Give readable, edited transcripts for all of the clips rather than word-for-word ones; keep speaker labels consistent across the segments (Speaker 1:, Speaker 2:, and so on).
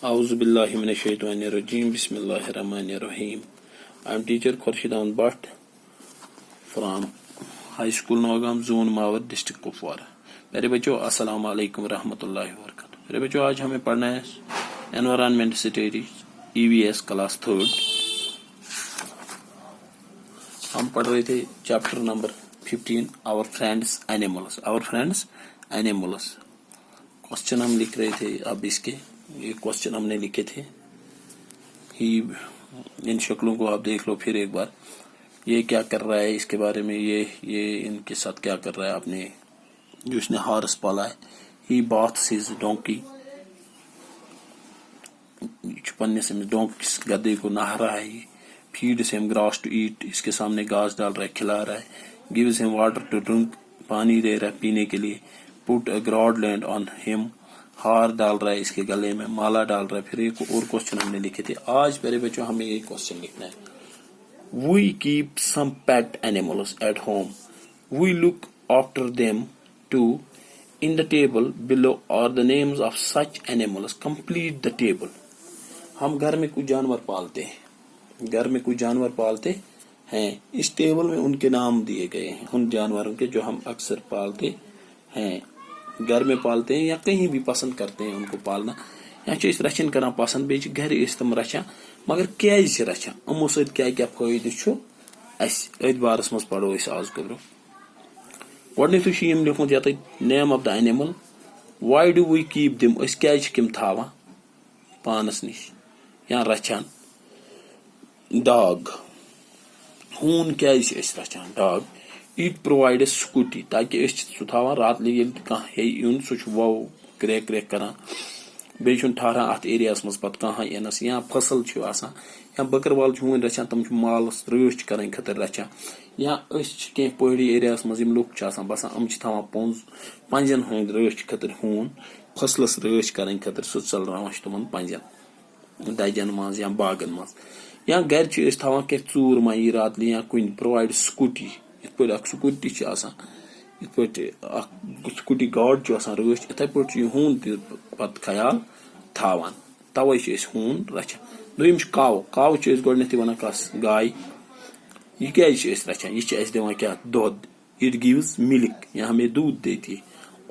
Speaker 1: Auzu billahi minashaitanirrajim. Bismillahirrahmanirrahim. I am teacher Khurshid Ahmed Bhatt from High School Nogam, Zone Mawar, District Kupwara. मेरे बच्चों अस्सलाम वालेकुम रहमतुल्लाहि व बरकातहू। मेरे बच्चों आज हमें पढ़ना है एनवायरनमेंट स्टडीज EVS क्लास 3। हम पढ़ रहे थे chapter number 15 our friends animals. Question हम लिख रहे थे। अब इसके ये क्वेश्चन हमने लिखे थे ही, इन शक्लों को आप देख लो फिर एक बार। ये क्या कर रहा है इसके बारे में, ये इनके साथ क्या कर रहा है। अपने जो इसने हॉर्स पाला है, ही बाथ्स हिज डोंकी, पन्ने से डोंकी गधे को नहा रहा है। Feeds him grass to eat, इसके सामने घास डाल रहा है, खिला रहा है। Gives him water to drink, पानी दे रहा है पीने के लिए। Put a garland on him, हार डाल रहा है इसके गले में, माला डाल रहा है। फिर एक और क्वेश्चन हमने लिखे थे। आज मेरे बच्चों हमें ये क्वेश्चन लिखना है। We keep some pet animals at home, we look after them too, in the table below are the names of such animals, complete the table. हम घर में कुछ जानवर पालते हैं, इस टेबल में उनके नाम दिए गए हैं, उन जानवरों के जो हम अक्सर पालते हैं, घर में पालते हैं या कहीं भी पसंद करते हैं उनको पालना। या रचन कर पसंद, बे घर तम रचान, मगर क्या रचान, अमो सत क्या फायदे अथ बारस मज पढ़ो आज गबरो। गोडनेथु लिखुत ये name of the animal, why do we keep them, क्या थावान पानस निश या रचान। डॉग, हून क्या रचान, डॉग। इट प्रोवाइड स्कूटी, ताकि सह थावान रात यून सह वो क्रैक करान, बे ठहरान अत एरिया मज पे कह यनस। या फसल या बकरवाल हून रचान, तम मालस रच कर खतर रचान। या कह पहाड़ी एरिया मज लुक बसान, हम थावान पंजन हंद रच खतर हून, फसलस रच कर खतर सह चलरान तमन पंजन दजन मज या बागन मज। या घर थावान कह चूर मा यी रात या कुन, provide scooty, scooty scooty guard रच, इथे पे हून पत ख्याल थावान, तवे हून रचान। दोम काव गोडनेथ वन कस गाय, यह क्या रचान, यह दिवान क्या दूध, इट गिव्स मिल्क, यह हमें दूध देती है।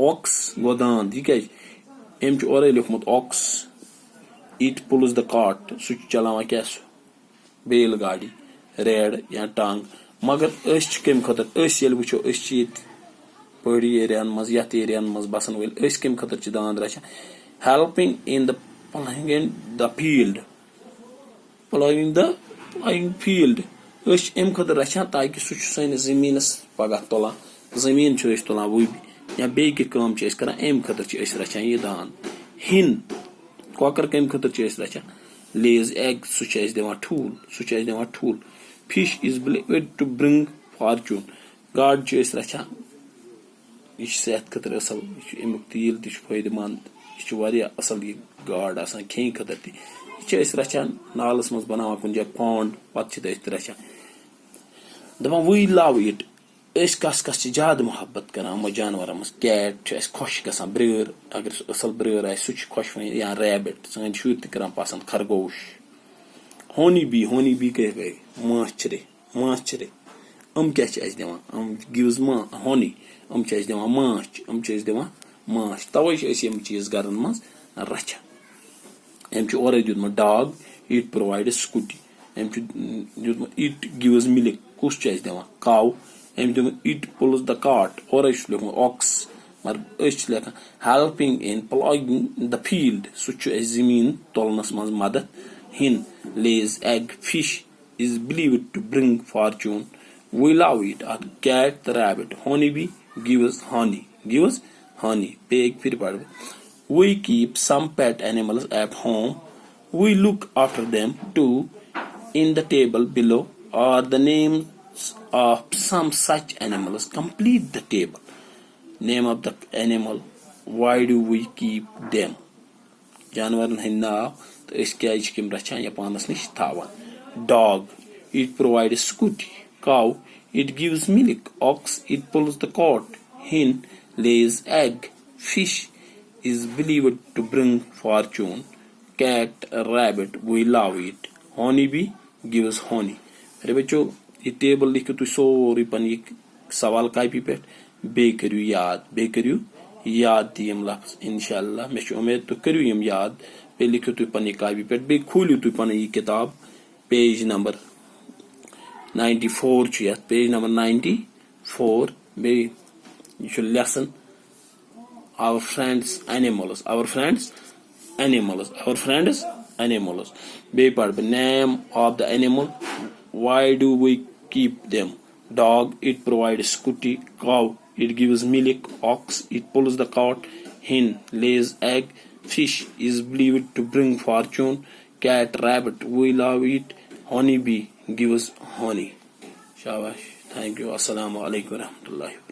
Speaker 1: ऑक्स गो दांद, यह क्या अम और लिखमुत ox, it pulls the cart, सह चलावान क्या बेल गाड़ी, रेड या टांग। मगर कम खतर वो पहाड़ी एरिया मज यथ एरिया मज बसान वल कम खतर दांद रचान। Helping in the ploughing the field, अम खतर रचान ताकि सह सन जमीन पगह तुलान, जमीन तुलान वो या बे कम करान, अम खतर रचान यह दांद। हिन कॉकर कम खतर रचान, लेज एग, सह दिवान ठूल। Fish is believed to bring fortune, गाड रचान, यह सेहत खतर असल, अमुक तेल तयदेमंद, यह असल यह गाड आसान खेन खतर तह रचान। नालस मज बनावान कुन जाय पॉन्ड, पे रचान। दपान वी लव इट, कस ज्यादा मोहब्बत कर यमो जानवर मज। कैट खुश गसान, ब्रेर अगर असल ब्रेर आ सह खुश, या रैबिट, सन शुर तक पसंद, खरगोश। होनी बी कह गए माछरे, अम क्या दिवान, अम गिव्स होनी, अम दिवान माछ, तवे यम चीज घर मज रचान। अम और दुतमुत डॉग, इट प्रोवाइड स्कूटी, अम दुतमुत इट गिव्स मिल्क, कुस दिवान काव, अम दुतमुत इट पुल्स द कार्ट, और लिखमुत ऑक्स, मगर लेखान helping in ploughing the field, सह जमीन तुलनस मज मदद। हिन lays egg, fish is believed to bring fortune, we love it। cat the rabbit, honeybee gives honey, pig फिर पढ़। we keep some pet animals at home, we look after them too, in the table below are the names of some such animals, complete the table। name of the animal, why do we keep them, जानवर हंद नाव तो क्या रचान या पानस नश थावान। Dog, it provide security. Cow, it gives milk. Ox, it pulls the cart. Hen lays egg। Fish is believed to bring fortune. cat, rabbit, we love it. Honeybee gives honey. अरे बच्चों ये टेबल लिखियो तुम sorry पन ये सवाल copy पे बे करियो याद यम लफ्ज इंशाअल्लाह मे उम्मीद तो करियो यम याद पे लिखियो तुम पन कापी पे बे खोलियो तुम पन ये किताब पेज नंबर 94 छु पेज नंबर 94 बे ये lesson our friends animals be part the name of the animal, why do we keep them, dog it provides scooty, cow it gives milk, ox it pulls the cart, hen lays egg, fish is believed to bring fortune, cat rabbit we love it, honeybee gives honey. Shabash, thank you. Assalamu alaikum warahmatullahi